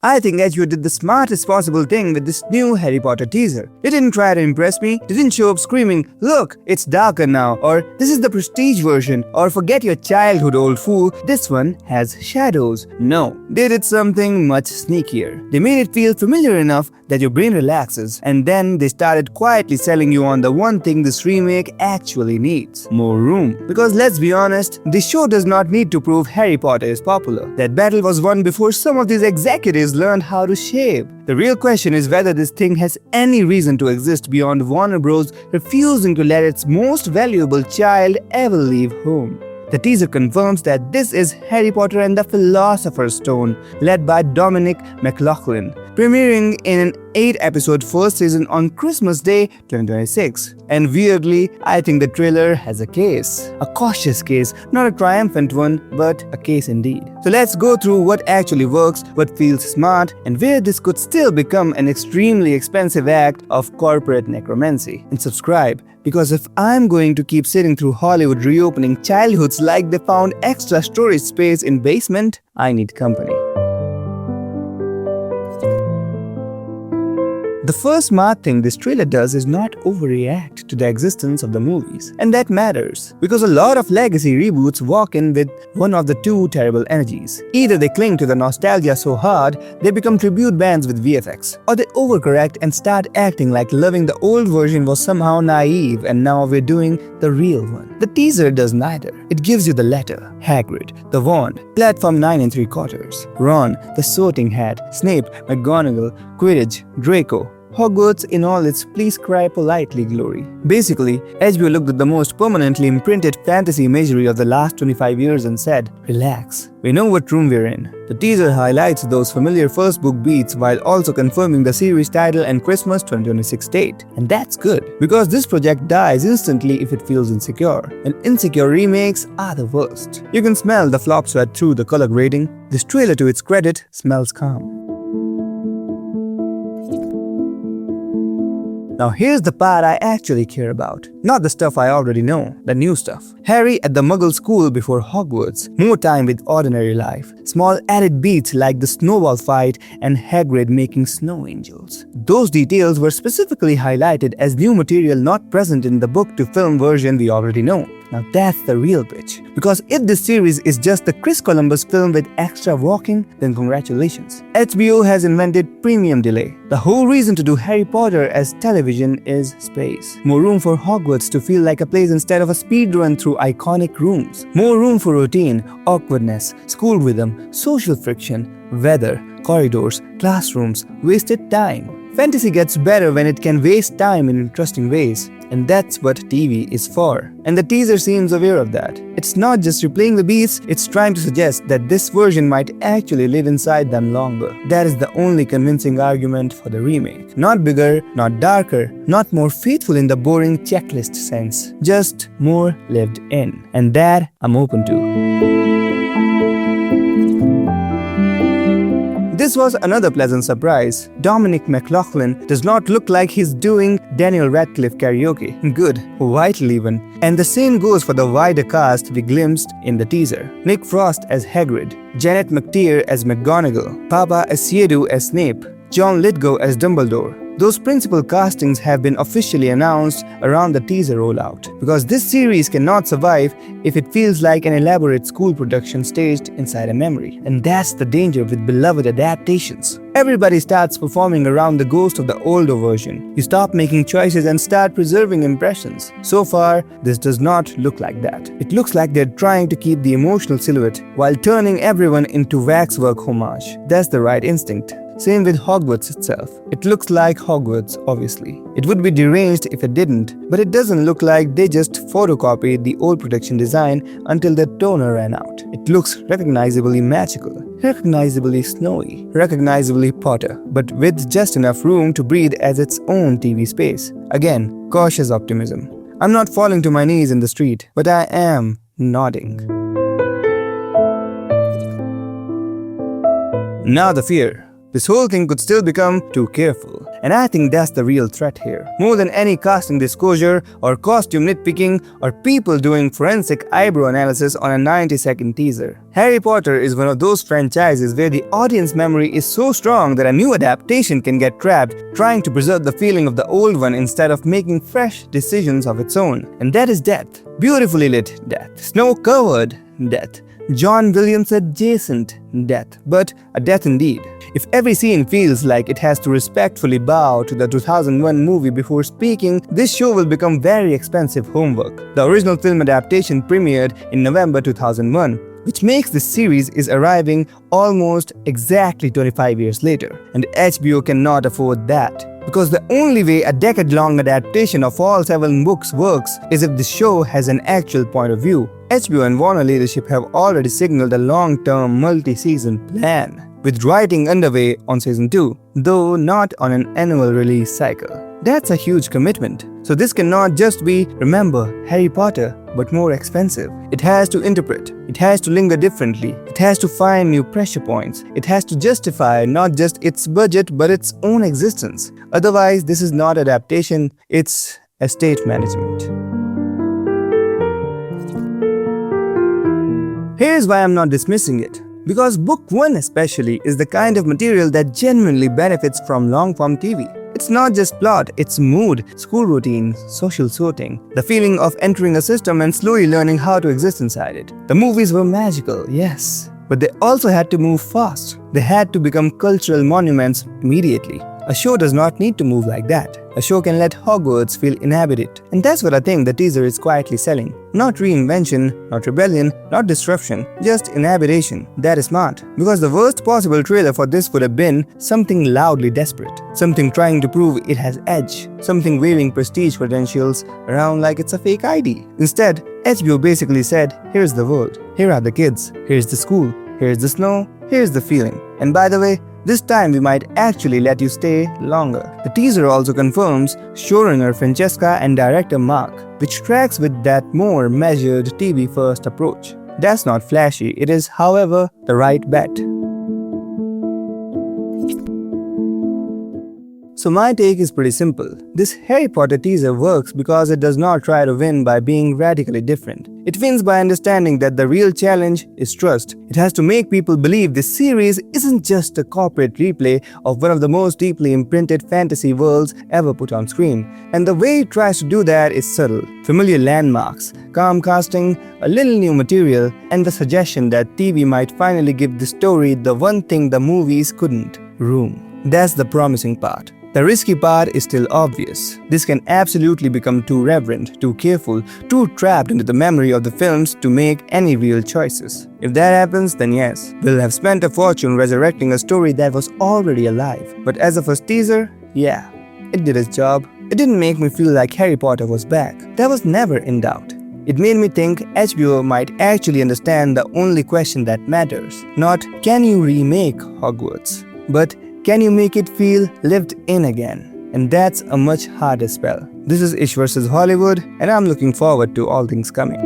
I think HBO did the smartest possible thing with this new Harry Potter teaser. They didn't try to impress me, they didn't show up screaming, "Look, it's darker now," or "This is the prestige version," or "Forget your childhood, old fool, this one has shadows." No, they did something much sneakier. They made it feel familiar enough that your brain relaxes, and then they started quietly selling you on the one thing this remake actually needs: more room. Because let's be honest, this show does not need to prove Harry Potter is popular. That battle was won before some of these executives learned how to shave. The real question is whether this thing has any reason to exist beyond Warner Bros. Refusing to let its most valuable child ever leave home. The teaser confirms that this is Harry Potter and the Philosopher's Stone, led by Dominic McLaughlin, premiering in an 8-episode first season on Christmas Day 2026. And weirdly, I think the trailer has a case. A cautious case, not a triumphant one, but a case indeed. So let's go through what actually works, what feels smart, and where this could still become an extremely expensive act of corporate necromancy. And subscribe, because if I'm going to keep sitting through Hollywood reopening childhoods like they found extra storage space in basement, I need company. The first smart thing this trailer does is not overreact to the existence of the movies. And that matters, because a lot of legacy reboots walk in with one of the two terrible energies. Either they cling to the nostalgia so hard, they become tribute bands with VFX, or they overcorrect and start acting like loving the old version was somehow naive and now we're doing the real one. The teaser does neither. It gives you the letter, Hagrid, the wand, platform 9 3/4, Ron, the sorting hat, Snape, McGonagall, Quidditch, Draco, Hogwarts in all its please cry politely glory. Basically, HBO looked at the most permanently imprinted fantasy imagery of the last 25 years and said, "Relax, we know what room we're in." The teaser highlights those familiar first book beats while also confirming the series title and Christmas 2026 date. And that's good, because this project dies instantly if it feels insecure. And insecure remakes are the worst. You can smell the flop sweat through the color grading. This trailer, to its credit, smells calm. Now here's the part I actually care about. Not the stuff I already know, the new stuff. Harry at the muggle school before Hogwarts, more time with ordinary life, small added beats like the snowball fight and Hagrid making snow angels. Those details were specifically highlighted as new material not present in the book-to-film version we already know. Now that's the real pitch. Because if this series is just the Chris Columbus film with extra walking, then congratulations. HBO has invented premium delay. The whole reason to do Harry Potter as television is space. More room for Hogwarts to feel like a place instead of a speed run through iconic rooms. More room for routine, awkwardness, school rhythm, social friction, weather, corridors, classrooms, wasted time. Fantasy gets better when it can waste time in interesting ways. And that's what TV is for. And the teaser seems aware of that. It's not just replaying the beats, it's trying to suggest that this version might actually live inside them longer. That is the only convincing argument for the remake. Not bigger, not darker, not more faithful in the boring checklist sense. Just more lived in. And that I'm open to. This was another pleasant surprise. Dominic McLaughlin does not look like he's doing Daniel Radcliffe karaoke. Good, vital even. And the same goes for the wider cast we glimpsed in the teaser. Nick Frost as Hagrid, Janet McTeer as McGonagall, Papa Asiedu as Snape, John Lithgow as Dumbledore. Those principal castings have been officially announced around the teaser rollout, because this series cannot survive if it feels like an elaborate school production staged inside a memory. And that's the danger with beloved adaptations. Everybody starts performing around the ghost of the older version. You stop making choices and start preserving impressions. So far, this does not look like that. It looks like they're trying to keep the emotional silhouette while turning everyone into waxwork homage. That's the right instinct. Same with Hogwarts itself. It looks like Hogwarts, obviously. It would be deranged if it didn't, but it doesn't look like they just photocopied the old production design until the toner ran out. It looks recognizably magical, recognizably snowy, recognizably Potter, but with just enough room to breathe as its own TV space. Again, cautious optimism. I'm not falling to my knees in the street, but I am nodding. Now the fear. This whole thing could still become too careful. And I think that's the real threat here. More than any casting disclosure or costume nitpicking or people doing forensic eyebrow analysis on a 90-second teaser. Harry Potter is one of those franchises where the audience memory is so strong that a new adaptation can get trapped trying to preserve the feeling of the old one instead of making fresh decisions of its own. And that is death. Beautifully lit death. Snow-covered death. John Williams adjacent death, but a death indeed. If every scene feels like it has to respectfully bow to the 2001 movie before speaking, this show will become very expensive homework. The original film adaptation premiered in November 2001, which makes this series is arriving almost exactly 25 years later. And HBO cannot afford that. Because the only way a decade-long adaptation of all 7 books works is if the show has an actual point of view. HBO and Warner leadership have already signaled a long-term multi-season plan, with writing underway on season 2, though not on an annual release cycle. That's a huge commitment. So this cannot just be, remember, Harry Potter, but more expensive. It has to interpret. It has to linger differently. It has to find new pressure points. It has to justify not just its budget, but its own existence. Otherwise, this is not adaptation, it's estate management. Here's why I'm not dismissing it. Because book 1 especially is the kind of material that genuinely benefits from long-form TV. It's not just plot, it's mood, school routines, social sorting, the feeling of entering a system and slowly learning how to exist inside it. The movies were magical, yes, but they also had to move fast. They had to become cultural monuments immediately. A show does not need to move like that. A show can let Hogwarts feel inhabited. And that's what I think the teaser is quietly selling. Not reinvention, not rebellion, not disruption, just inhabitation. That is smart. Because the worst possible trailer for this would have been something loudly desperate. Something trying to prove it has edge. Something waving prestige credentials around like it's a fake ID. Instead, HBO basically said, here's the world. Here are the kids. Here's the school. Here's the snow. Here's the feeling. And by the way, this time we might actually let you stay longer. The teaser also confirms showrunner Francesca and director Mark, which tracks with that more measured TV-first approach. That's not flashy, it is, however, the right bet. So my take is pretty simple. This Harry Potter teaser works because it does not try to win by being radically different. It wins by understanding that the real challenge is trust. It has to make people believe this series isn't just a corporate replay of one of the most deeply imprinted fantasy worlds ever put on screen. And the way it tries to do that is subtle. Familiar landmarks, calm casting, a little new material, and the suggestion that TV might finally give the story the one thing the movies couldn't: room. That's the promising part. The risky part is still obvious. This can absolutely become too reverent, too careful, too trapped into the memory of the films to make any real choices. If that happens, then yes, we'll have spent a fortune resurrecting a story that was already alive. But as a first teaser, yeah, it did its job. It didn't make me feel like Harry Potter was back. That was never in doubt. It made me think HBO might actually understand the only question that matters. Not, can you remake Hogwarts? But, can you make it feel lived in again? And that's a much harder spell. This is Ish vs. Hollywood, and I'm looking forward to all things coming.